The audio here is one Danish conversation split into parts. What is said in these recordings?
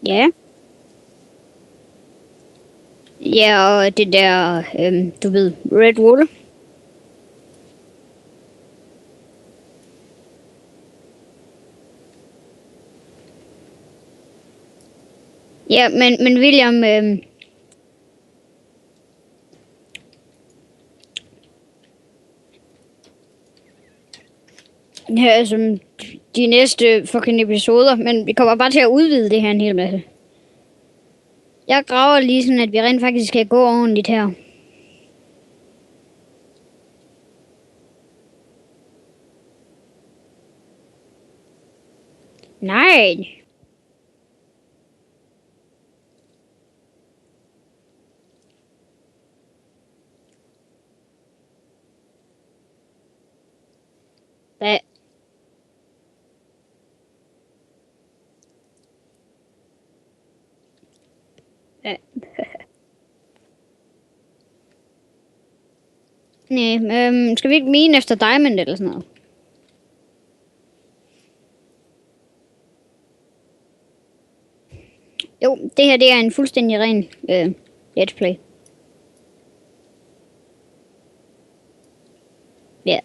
Ja. Ja, og det der, du ved, Red Bull. Ja, men William, her som de næste fucking episoder, men vi kommer bare til at udvide det her en hel masse. Jeg graver lige sådan, at vi rent faktisk kan gå ordentligt her. Nej. Hvad? Hvad? Nej, skal vi ikke mine efter diamond eller sådan noget? Jo, det her det er en fuldstændig ren let's play. Ja.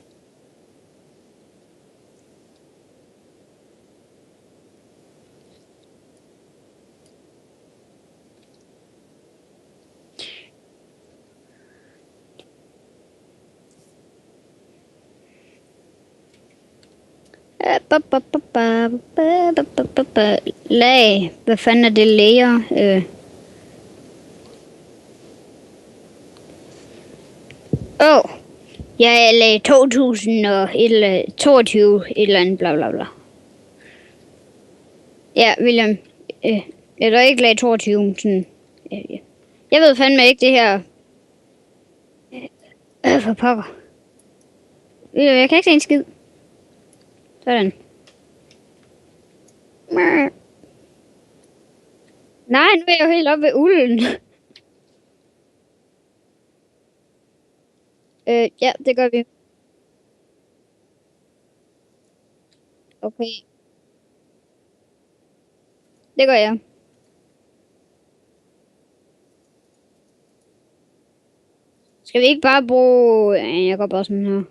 Lag. Hvad fanden er det layer? Jeg lag 2000 og 22 et eller andet bla bla bla. Ja, William. Eller ikke lag 22, sådan. Jeg ved fandme ikke det her. For pokker. William, jeg kan ikke se en skid. Sådan. Nej, nu er jeg jo helt oppe ved ulden. Ja, det gør vi. Okay, det gør jeg. Skal vi ikke bare bruge... Ja, jeg går bare sådan her.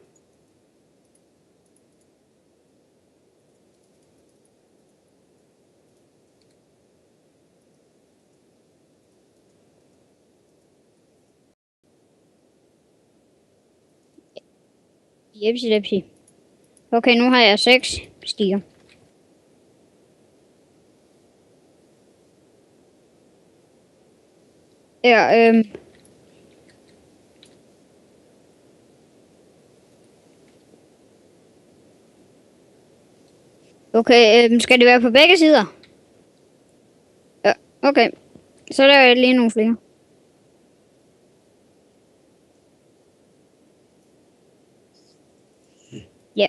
Jepsi, jepsi. Okay, nu har jeg 6 stiger. Ja, okay, skal det være på begge sider? Ja, okay. Så laver jeg lige nogle flere. Ja.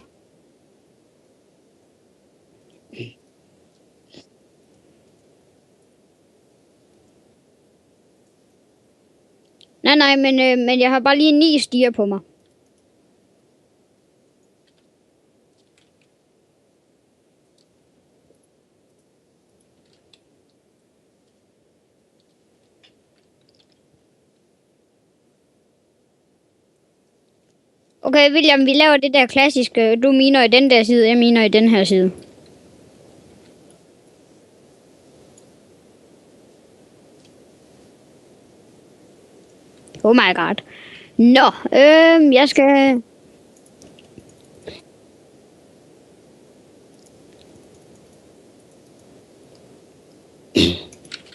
Nej, men jeg har bare lige 9 stiger på mig. Okay, William, vi laver det der klassiske. Du miner i den der side, jeg miner i den her side. Oh my god. Nå, jeg skal...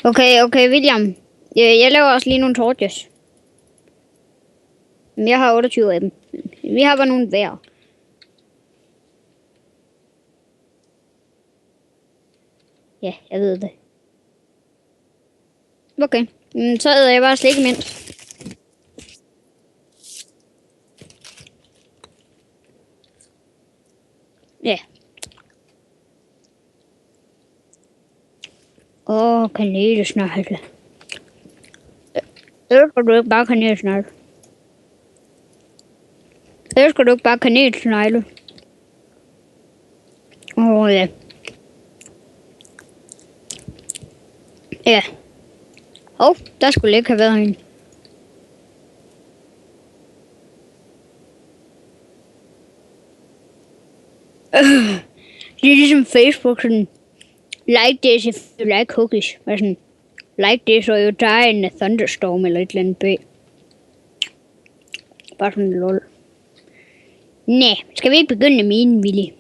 Okay, William. Jeg laver også lige nogle torches. Jeg har 28 af dem. Vi har bare nogle hver. Ja, jeg ved det. Okay, så æder jeg bare slik imens. Ja. Kanelsnegle. Elsker du ikke bare kanelsnegle? Elsker du ikke bare kanelsnegle? Ja. Ja. Der skulle ikke have været en. Det er ligesom Facebook, sådan, like this if you like cookies. Og sådan, like this or you die in a thunderstorm, eller et eller andet bag. Bare sådan lol. Næh, skal vi ikke begynde med en, Willy?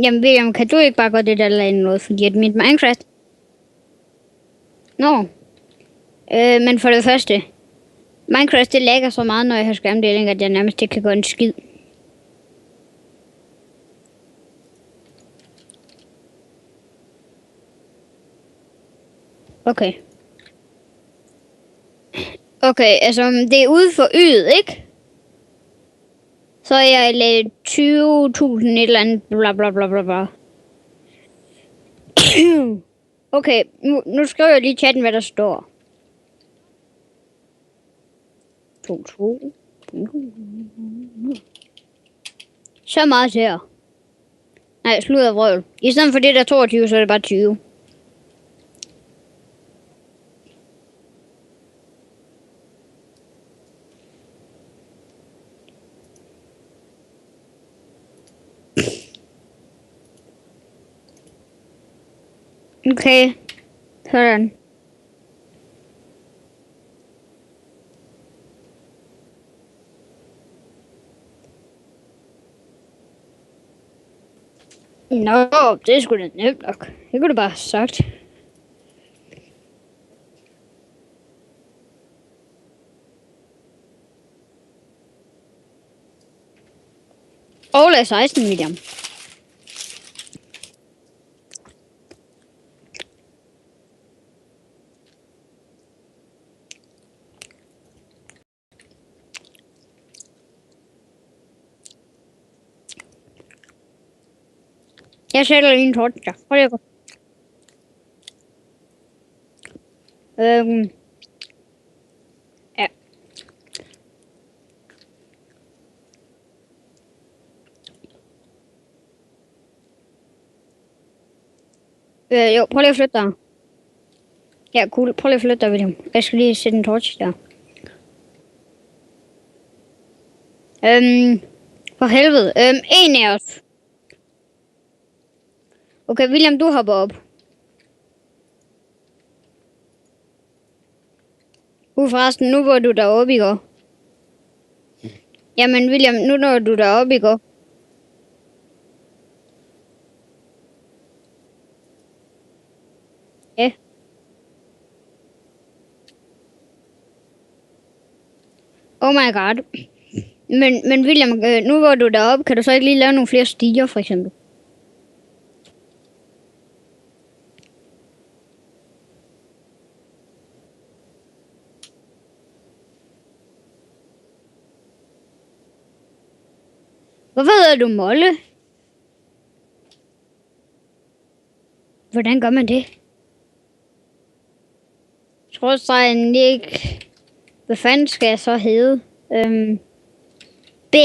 Jamen William, kan du ikke bare gøre det der eller andet noget, fordi at mit Minecraft... Nå. Men for det første, Minecraft det lagger så meget, når jeg har skærmdeling, at jeg nærmest ikke kan gøre en skid. Okay. Okay, altså det er ude for ydet, ikke? Så er jeg lavet 20.000 et eller andet, bla bla bla bla bla. Okay, nu skriver jeg lige i chatten, hvad der står. 2. Så meget her. Nej, slut af vrøvl. I stedet for det der 22, så er det bare 20. Okay, sådan. Nå, det er sgu da nemt nok. Det kunne du bare have sagt. Og 16, William. Jeg sætter lige en torsdag. Prøv lige at gå. Ja. Jo, prøv lige at flytte dig. Ja, cool. Prøv lige at flytte dig, William. Jeg skal lige sætte en torch der. For helvede. En af os. Okay, William, du hopper op. Forresten, nu hvor du deroppe i går. Jamen, William, nu når du deroppe i går. Ja. Oh my god. Men William, nu hvor du er deroppe, kan du så ikke lige lave nogle flere stiger, for eksempel? Hvorfor hedder du Molle? Hvordan gør man det? Trådstregen ikke. Hvad fanden skal jeg så hedde? B.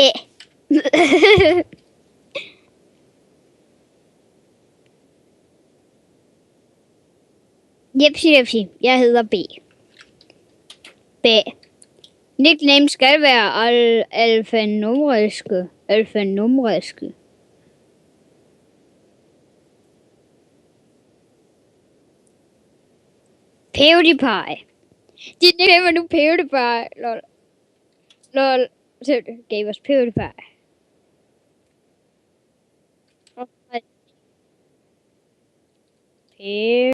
Jepsi. Jeg hedder B. B. Nickname skal være alfanumeriske. PewDiePie. Dit nickname er nu PewDiePie. Lol. Så gav os PewDiePie. Pew.